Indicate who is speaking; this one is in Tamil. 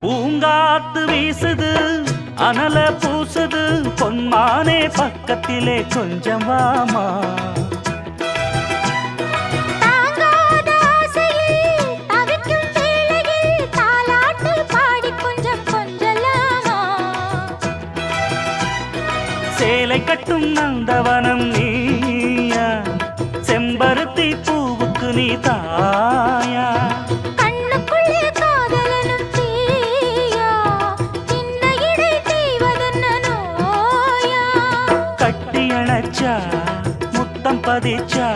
Speaker 1: பூங்காத்து வீசுது அனல பூசுது பொன்மானே பக்கத்திலே கொஞ்சம் வாமா.
Speaker 2: தாங்காத ஆசையில் தவிக்கும் வேளையில் தாலாட்டு பாடி கொஞ்சம் கொஞ்சலாமா.
Speaker 1: சேலை கட்டும் நந்தவனம் நீயா, செம்பருத்தி பூவுக்கு நீ தாயா.
Speaker 2: கண்ணுக்குள்ளே காதலனும் தீயா, சின்ன இடை தீவதென்ன நோயா.
Speaker 1: கட்டி அணைச்சா முத்தம் பதிச்சா